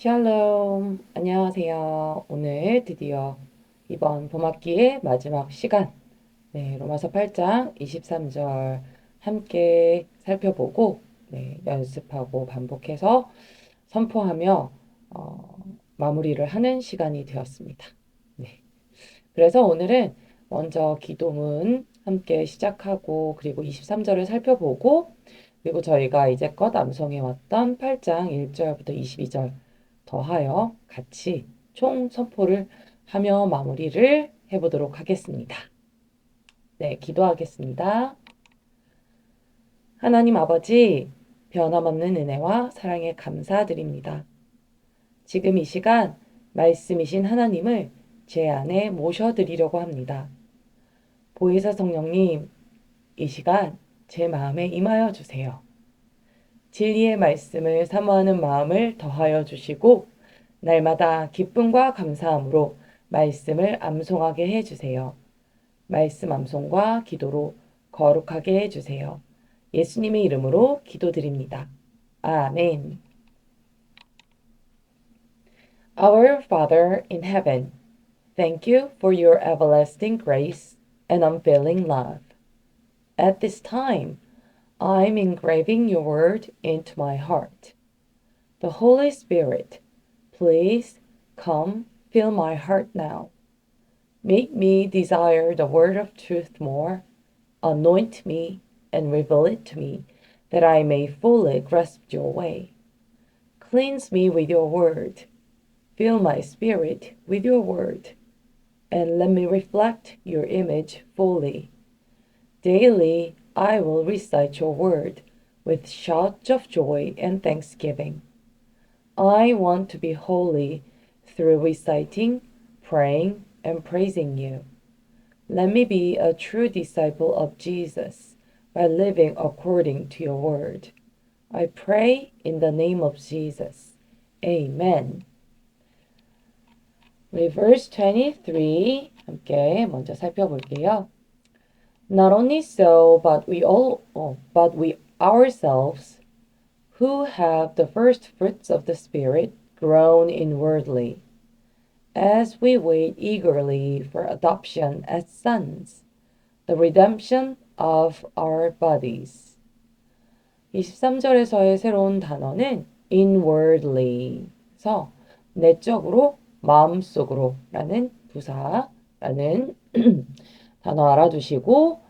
샬롬, 안녕하세요. 오늘 드디어 이번 봄학기의 마지막 시간, 로마서 8장 23절 함께 살펴보고, 연습하고 반복해서 선포하며 마무리를 하는 시간이 되었습니다. 네, 그래서 오늘은 먼저 기도문 함께 시작하고, 그리고 23절을 살펴보고, 그리고 저희가 이제껏 암송해왔던 8장 1절부터 22절 더하여 같이 총 선포를 하며 마무리를 해보도록 하겠습니다. 네, 기도하겠습니다. 하나님 아버지, 변함없는 은혜와 사랑에 감사드립니다. 지금 이 시간 말씀이신 하나님을 제 안에 모셔드리려고 합니다. 보혜사 성령님, 이 시간 제 마음에 임하여 주세요. 진리의 말씀을 사모하는 마음을 더하여 주시고 날마다 기쁨과 감사함으로 말씀을 암송하게 해주세요. 말씀 암송과 기도로 거룩하게 해주세요. 예수님의 이름으로 기도드립니다. 아멘. Our Father in heaven, thank you for your everlasting grace and unfailing love. At this time, I'm engraving your word into my heart. The Holy Spirit, please come fill my heart now. Make me desire the word of truth more. Anoint me and reveal it to me, that I may fully grasp your way. Cleanse me with your word. Fill my spirit with your word, and let me reflect your image fully. Daily I will recite your word with shouts of joy and thanksgiving. I want to be holy through reciting, praying, and praising you. Let me be a true disciple of Jesus by living according to your word. I pray in the name of Jesus. Amen. 우리 verse 23 함께 먼저 살펴볼게요. Not only so, but we ourselves who have the first fruits of the Spirit groan inwardly as we wait eagerly for adoption as sons, the redemption of our bodies. 23절에서의 새로운 단어는 inwardly에서 내적으로, 마음속으로 라는 부사라는 단어 알아두시고,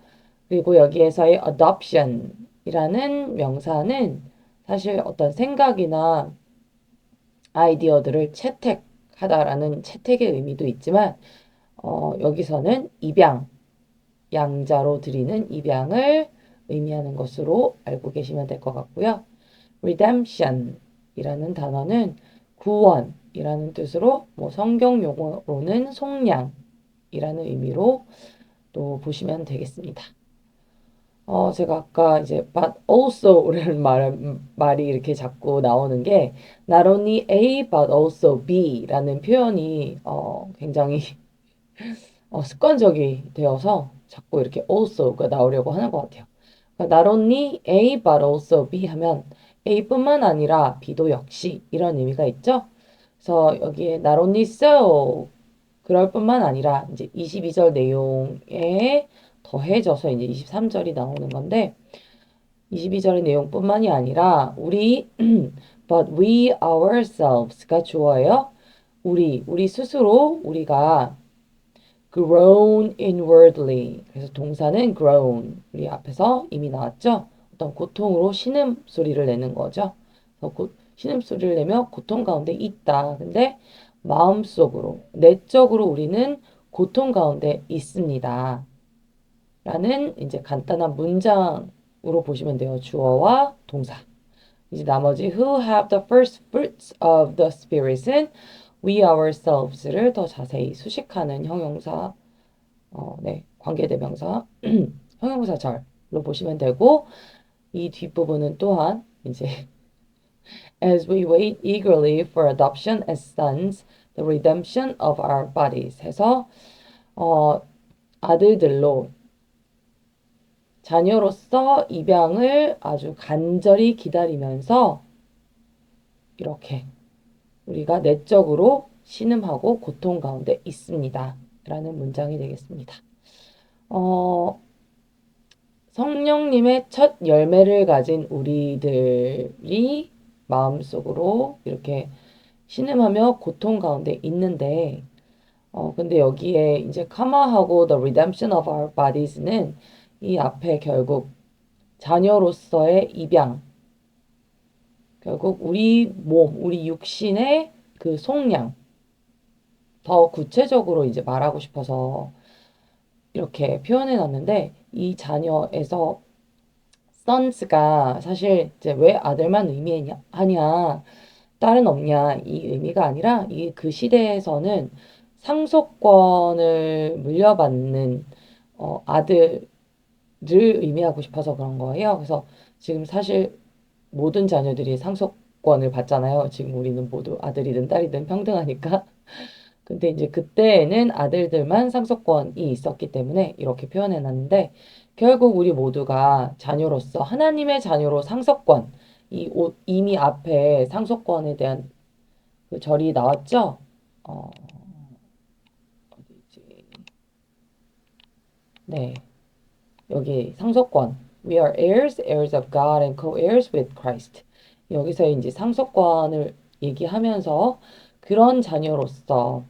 그리고 여기에서의 adoption이라는 명사는 사실 어떤 생각이나 아이디어들을 채택하다라는 채택의 의미도 있지만 여기서는 입양, 양자로 드리는 입양을 의미하는 것으로 알고 계시면 될 것 같고요. redemption이라는 단어는 구원이라는 뜻으로 성경 용어로는 속량이라는 의미로 또 보시면 되겠습니다. 제가 아까 이제 but also라는 말이 이렇게 자꾸 나오는 게 not only A but also B라는 표현이 굉장히 습관적이 되어서 자꾸 이렇게 also가 나오려고 하는 것 같아요. 그러니까 not only A but also B 하면 A뿐만 아니라 B도 역시 이런 의미가 있죠. 그래서 여기에 not only so 그럴 뿐만 아니라 이제 22절 내용에 더해져서 이제 23절이 나오는 건데 22절의 내용뿐만이 아니라 우리 but we ourselves가 주어예요. 우리 스스로 우리가 groan inwardly. 그래서 동사는 groan. 우리 앞에서 이미 나왔죠? 어떤 고통으로 신음소리를 내는 거죠. 그래서 신음소리를 내며 고통 가운데 있다. 근데 마음속으로, 내적으로 우리는 고통 가운데 있습니다. 라는 이제 간단한 문장으로 보시면 돼요. 주어와 동사. 이제 나머지 who have the first fruits of the spirit은 we ourselves를 더 자세히 수식하는 형용사, 관계대명사, 형용사절로 보시면 되고 이 뒷부분은 또한 이제 as we wait eagerly for adoption as sons, the redemption of our bodies 해서 아들들로 자녀로서 입양을 아주 간절히 기다리면서 이렇게 우리가 내적으로 신음하고 고통 가운데 있습니다. 라는 문장이 되겠습니다. 성령님의 첫 열매를 가진 우리들이 마음속으로 이렇게 신음하며 고통 가운데 있는데, 근데 여기에 이제 카마하고 the redemption of our bodies는 이 앞에 결국 자녀로서의 입양, 결국 우리 몸, 우리 육신의 그 속량, 더 구체적으로 이제 말하고 싶어서 이렇게 표현해 놨는데, 이 자녀에서 sons가 사실 이제 왜 아들만 의미하냐, 딸은 없냐, 이 의미가 아니라 이 그 시대에서는 상속권을 물려받는 아들을 의미하고 싶어서 그런 거예요. 그래서 지금 사실 모든 자녀들이 상속권을 받잖아요. 지금 우리는 모두 아들이든 딸이든 평등하니까. 근데 이제 그때에는 아들들만 상속권이 있었기 때문에 이렇게 표현해 놨는데, 결국 우리 모두가 자녀로서 하나님의 자녀로 상속권, 이미 앞에 상속권에 대한 그 절이 나왔죠? 어디지? 네, 여기 상속권. We are heirs, heirs of God and co-heirs with Christ. 여기서 이제 상속권을 얘기하면서 그런 자녀로서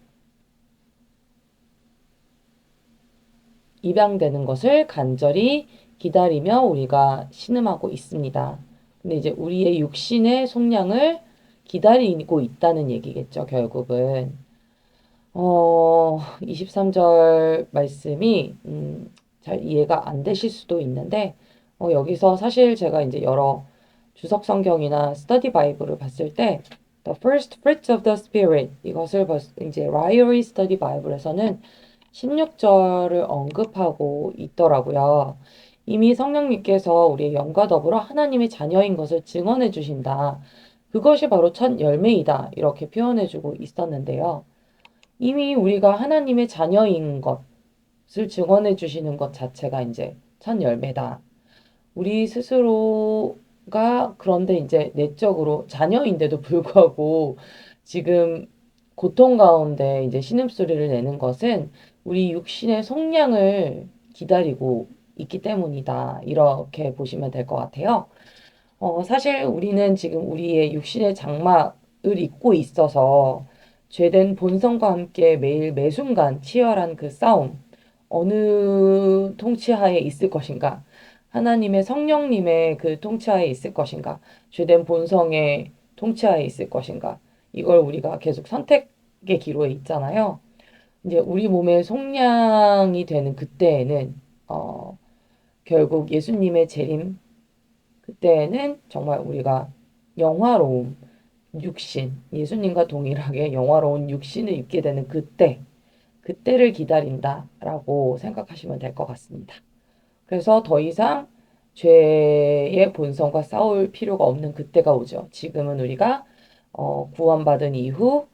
입양되는 것을 간절히 기다리며 우리가 신음하고 있습니다. 근데 이제 우리의 육신의 속량을 기다리고 있다는 얘기겠죠, 결국은. 23절 말씀이 잘 이해가 안 되실 수도 있는데, 여기서 사실 제가 이제 여러 주석 성경이나 스터디 바이블을 봤을 때 The First Fruits of the Spirit 이것을 이제 라이어리 스터디 바이블에서는 16절을 언급하고 있더라고요. 이미 성령님께서 우리의 영과 더불어 하나님의 자녀인 것을 증언해 주신다. 그것이 바로 첫 열매이다. 이렇게 표현해 주고 있었는데요. 이미 우리가 하나님의 자녀인 것을 증언해 주시는 것 자체가 이제 첫 열매다. 우리 스스로가 그런데 이제 내적으로 자녀인데도 불구하고 지금 고통 가운데 이제 신음소리를 내는 것은 우리 육신의 속량을 기다리고 있기 때문이다. 이렇게 보시면 될 것 같아요. 사실 우리는 지금 우리의 육신의 장막을 입고 있어서 죄된 본성과 함께 매일 매순간 치열한 그 싸움, 어느 통치하에 있을 것인가? 하나님의 성령님의 그 통치하에 있을 것인가? 죄된 본성의 통치하에 있을 것인가? 이걸 우리가 계속 선택의 기로에 있잖아요. 이제 우리 몸의 속량이 되는 그때에는 결국 예수님의 재림, 그때에는 정말 우리가 영화로움, 육신, 예수님과 동일하게 영화로운 육신을 입게 되는 그때를 기다린다라고 생각하시면 될 것 같습니다. 그래서 더 이상 죄의 본성과 싸울 필요가 없는 그때가 오죠. 지금은 우리가 구원받은 이후,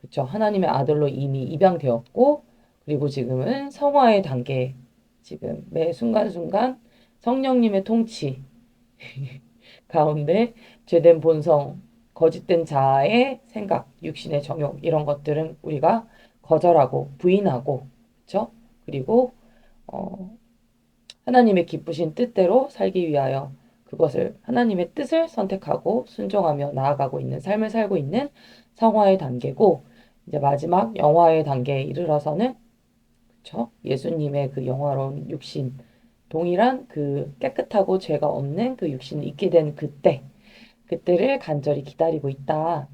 그쵸, 하나님의 아들로 이미 입양되었고, 그리고 지금은 성화의 단계, 지금 매 순간순간 성령님의 통치 가운데 죄된 본성, 거짓된 자아의 생각, 육신의 정욕 이런 것들은 우리가 거절하고 부인하고, 그렇죠? 그리고 하나님의 기쁘신 뜻대로 살기 위하여 그것을 하나님의 뜻을 선택하고 순종하며 나아가고 있는 삶을 살고 있는 성화의 단계고, 이제 마지막 영화의 단계에 이르러서는, 그렇죠? 예수님의 그 영화로운 육신, 동일한 그 깨끗하고 죄가 없는 그 육신을 입게 된 그때를 간절히 기다리고 있다.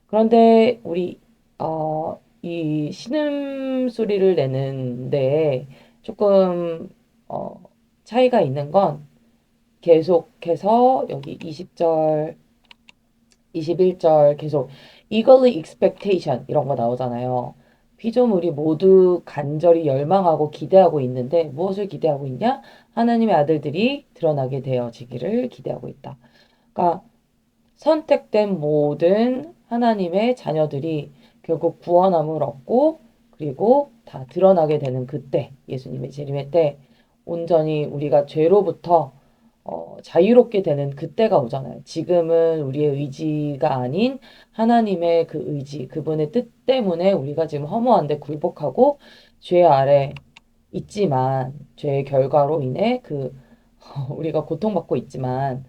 그런데 우리 이 신음소리를 내는데 조금 차이가 있는 건, 계속해서 여기 20절, 21절 계속 eagerly expectation 이런 거 나오잖아요. 피조물이 모두 간절히 열망하고 기대하고 있는데 무엇을 기대하고 있냐? 하나님의 아들들이 드러나게 되어지기를 기대하고 있다. 그러니까 선택된 모든 하나님의 자녀들이 결국 구원함을 얻고, 그리고 다 드러나게 되는 그때, 예수님의 재림의 때, 온전히 우리가 죄로부터 자유롭게 되는 그때가 오잖아요. 지금은 우리의 의지가 아닌 하나님의 그 의지, 그분의 뜻 때문에 우리가 지금 허무한데 굴복하고 죄 아래 있지만, 죄의 결과로 인해 우리가 고통받고 있지만,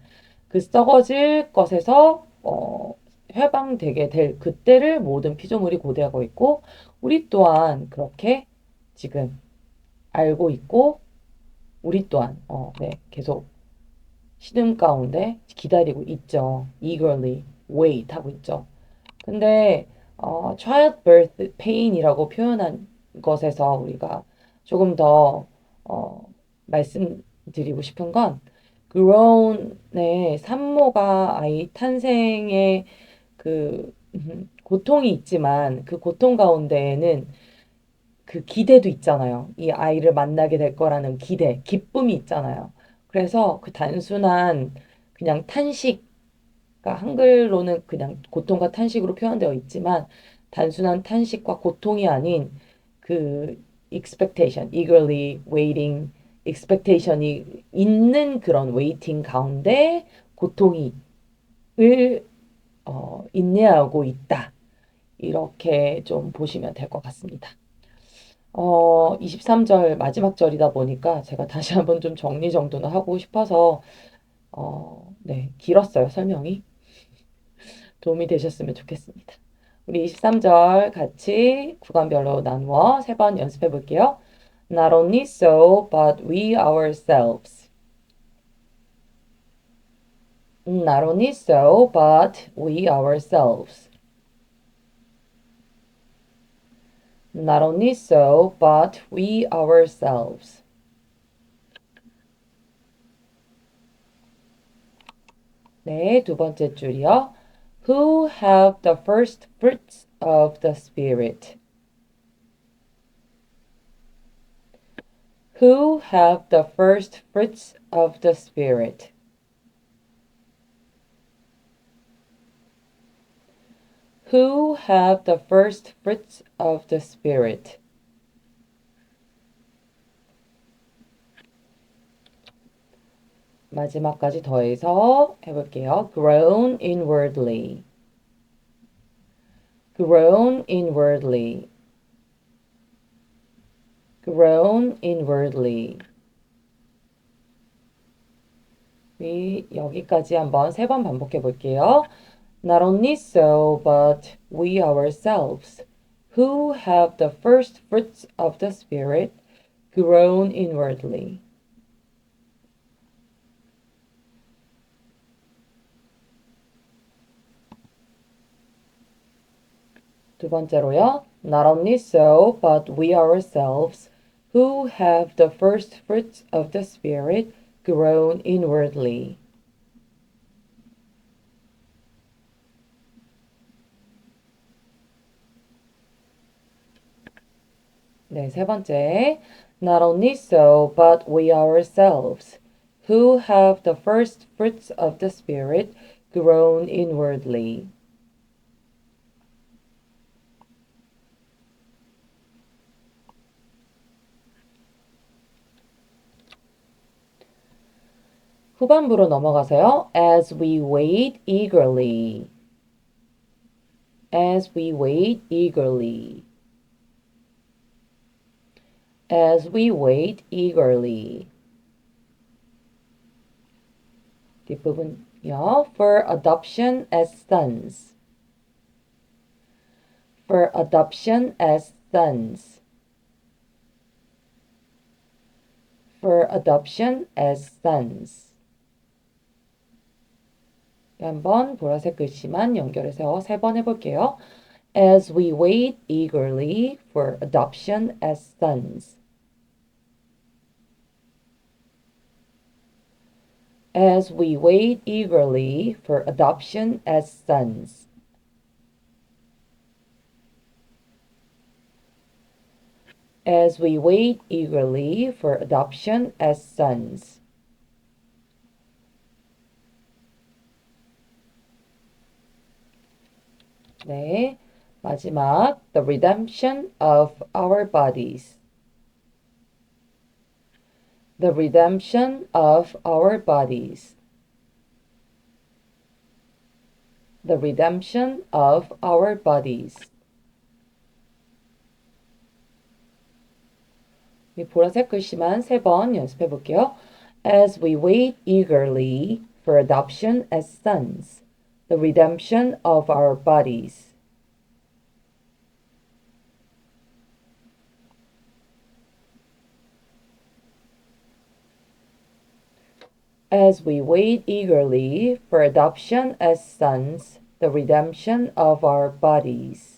그 썩어질 것에서, 해방되게 될 그때를 모든 피조물이 고대하고 있고, 우리 또한 그렇게 지금 알고 있고, 우리 또한, 네, 계속 시름 가운데 기다리고 있죠. eagerly wait 하고 있죠. 근데 childbirth pain이라고 표현한 것에서 우리가 조금 더 말씀드리고 싶은 건 grown의 산모가 아이 탄생의 고통이 있지만 그 고통 가운데에는 그 기대도 있잖아요. 이 아이를 만나게 될 거라는 기대, 기쁨이 있잖아요. 그래서 그 단순한 그냥 탄식, 그러니까 한글로는 그냥 고통과 탄식으로 표현되어 있지만 단순한 탄식과 고통이 아닌 그 expectation, eagerly waiting, expectation이 있는 그런 waiting 가운데 고통이 을 인내하고 있다. 이렇게 좀 보시면 될 것 같습니다. 23절 마지막 절이다 보니까 제가 다시 한번 좀 정리정돈을 하고 싶어서, 네, 길었어요, 설명이. 도움이 되셨으면 좋겠습니다. 우리 23절 같이 구간별로 나누어 세 번 연습해 볼게요. Not only so, but we ourselves. Not only so, but we ourselves. Not only so, but we ourselves. 네, 두 번째 줄이요. Who have the first fruits of the Spirit. Who have the first fruits of the Spirit. Who have the first fruits of the Spirit. 마지막까지 더해서 해볼게요. Grown inwardly. Grown inwardly. Grown inwardly. 여기까지 한번 세 번 반복해 볼게요. Not only so, but we ourselves, who have the first fruits of the Spirit, grown inwardly. 두 번째로요. Not only so, but we ourselves, who have the first fruits of the Spirit, grown inwardly. 네, 세 번째. Not only so, but we ourselves, who have the first fruits of the Spirit, grown inwardly. 후반부로 넘어가서요. As we wait eagerly. As we wait eagerly. As we wait eagerly. 뒷부분요. For adoption as sons. For adoption as sons. For adoption as sons. 한번 보라색 글씨만 연결해서 세 번 해볼게요. As we wait eagerly for adoption as sons. As we wait eagerly for adoption as sons. As we wait eagerly for adoption as sons. 네, 마지막 the redemption of our bodies. the redemption of our bodies. The redemption of our bodies. 이 보라색 글씨만 3번 연습해 볼게요. As we wait eagerly for adoption as sons, the redemption of our bodies. As we wait eagerly for adoption as sons, the redemption of our bodies.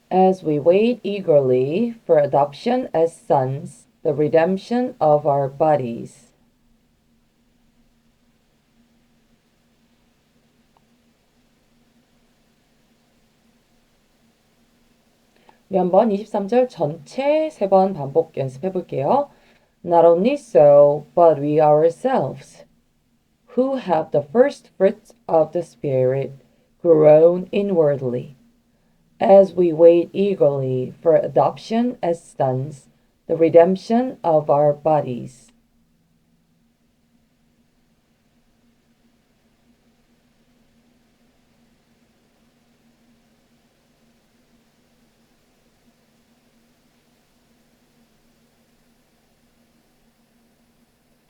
As we wait eagerly for adoption as sons, the redemption of our bodies. 우리 한번 23절 전체 3번 반복 연습해 볼게요. Not only so, but we ourselves, who have the first fruits of the Spirit, groan inwardly, as we wait eagerly for adoption as sons, the redemption of our bodies.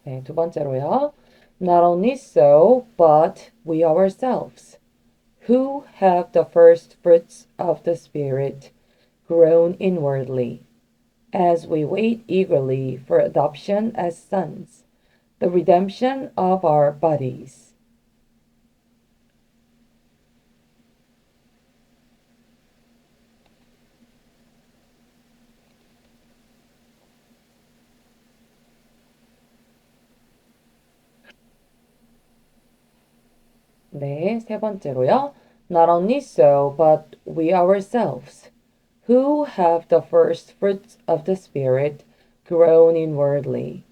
네, 두 번째로요. Not only so, but we ourselves, who have the first fruits of the Spirit, groan inwardly, as we wait eagerly for adoption as sons, the redemption of our bodies. 네, 세 번째로요. Not only so, but we ourselves, who have the first fruits of the Spirit, groan inwardly,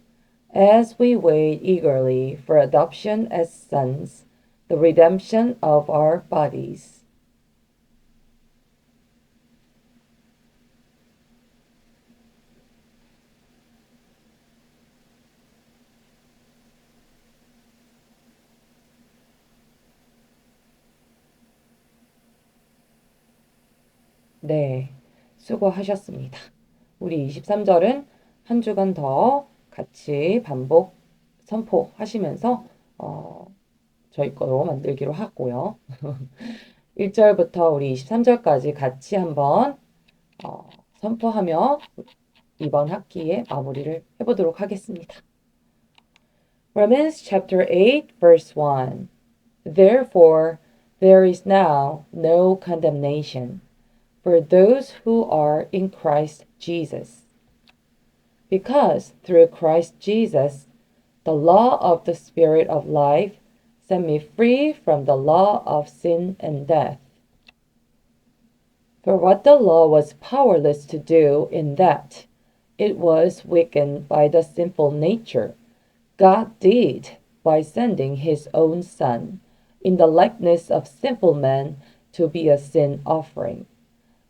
as we wait eagerly for adoption as sons, the redemption of our bodies. 네, 수고하셨습니다. 우리 23절은 한 주간 더 같이 반복 선포하시면서 저희 거로 만들기로 하고요. 1절부터 우리 23절까지 같이 한번 선포하며 이번 학기에 마무리를 해보도록 하겠습니다. Romans chapter 8 verse 1 Therefore there is now no condemnation for those who are in Christ Jesus. Because through Christ Jesus, the law of the Spirit of life set me free from the law of sin and death. For what the law was powerless to do in that it was weakened by the sinful nature, God did by sending his own Son in the likeness of sinful men to be a sin offering.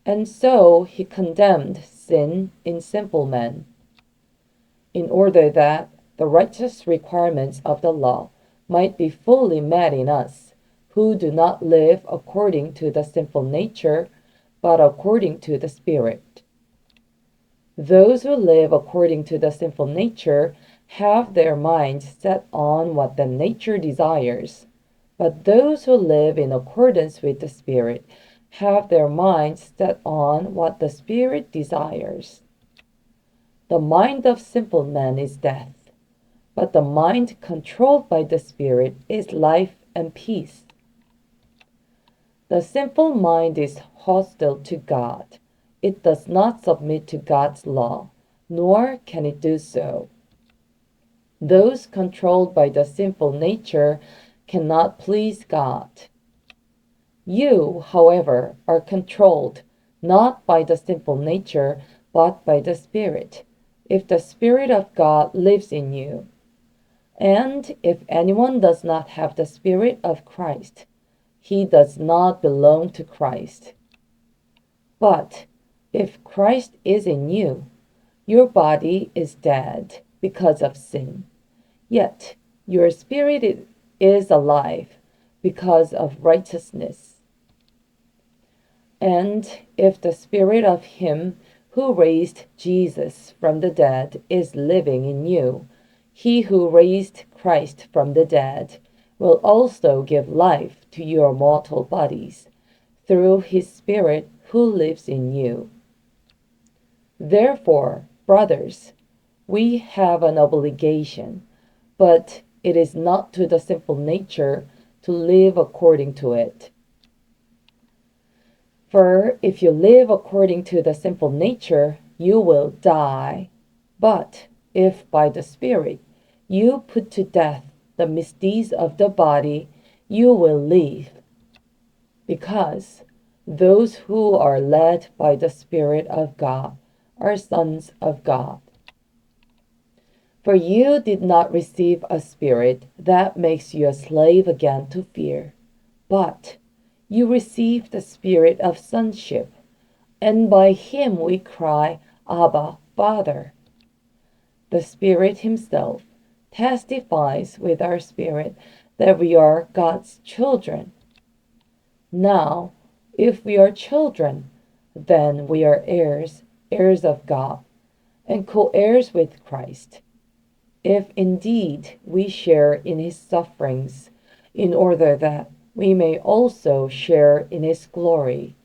And so he condemned sin in sinful men, in order that the righteous requirements of the law might be fully met in us, who do not live according to the sinful nature, but according to the Spirit. Those who live according to the sinful nature have their minds set on what the nature desires, but those who live in accordance with the Spirit have their minds set on what the Spirit desires. The mind of simple men is death, but the mind controlled by the Spirit is life and peace. The simple mind is hostile to God. It does not submit to God's law, nor can it do so. Those controlled by the sinful nature cannot please God. You, however, are controlled not by the sinful nature, but by the Spirit, if the Spirit of God lives in you. And if anyone does not have the Spirit of Christ, he does not belong to Christ. But if Christ is in you, your body is dead because of sin, yet your spirit is alive because of righteousness. And if the spirit of him who raised Jesus from the dead is living in you, he who raised Christ from the dead will also give life to your mortal bodies through his spirit who lives in you. Therefore, brothers, we have an obligation, but it is not to the simple nature to live according to it. For if you live according to the simple nature, you will die. But if by the Spirit you put to death the misdeeds of the body, you will live. Because those who are led by the Spirit of God are sons of God. For you did not receive a spirit that makes you a slave again to fear, but you received the spirit of sonship, and by him we cry, Abba, Father. The Spirit himself testifies with our spirit that we are God's children. Now, if we are children, then we are heirs, heirs of God, and co-heirs with Christ, if indeed we share in his sufferings, in order that we may also share in his glory.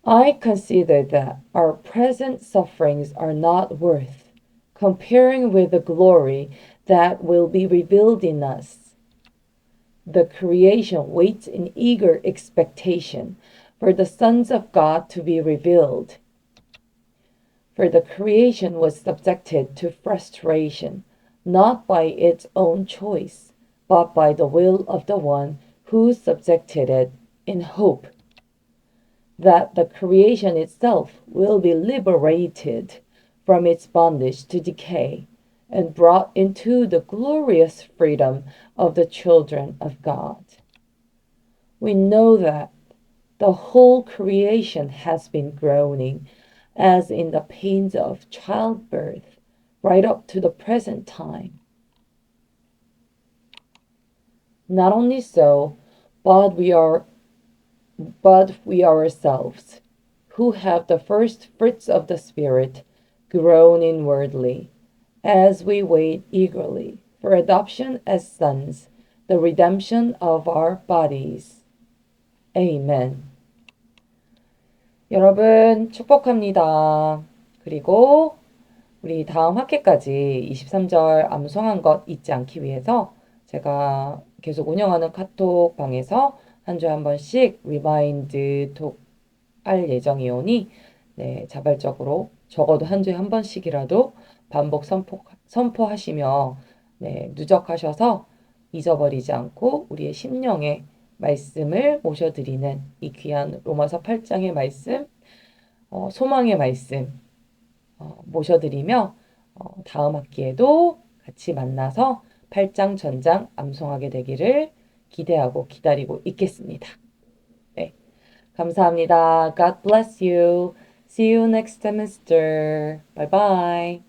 I consider that our present sufferings are not worth comparing with the glory that will be revealed in us. The creation waits in eager expectation for the sons of God to be revealed. For the creation was subjected to frustration, not by its own choice, but by the will of the one who subjected it, in hope that the creation itself will be liberated from its bondage to decay and brought into the glorious freedom of the children of God. We know that the whole creation has been groaning as in the pains of childbirth right up to the present time. Not only so, but we ourselves, who have the first fruits of the Spirit, groan inwardly, as we wait eagerly for adoption as sons, the redemption of our bodies. Amen. 여러분 축복합니다. 그리고 우리 다음 학기까지 23절 암송한 것 잊지 않기 위해서 제가 계속 운영하는 카톡 방에서 한 주에 한 번씩 리마인드 톡 할 예정이오니 자발적으로 적어도 한 주에 한 번씩이라도 반복 선포하시며 누적하셔서 잊어버리지 않고 우리의 심령에 말씀을 모셔드리는 이 귀한 로마서 8장의 말씀, 소망의 말씀 모셔드리며 다음 학기에도 같이 만나서 8장 전장 암송하게 되기를 기대하고 기다리고 있겠습니다. 네, 감사합니다. God bless you. See you next semester. Bye bye.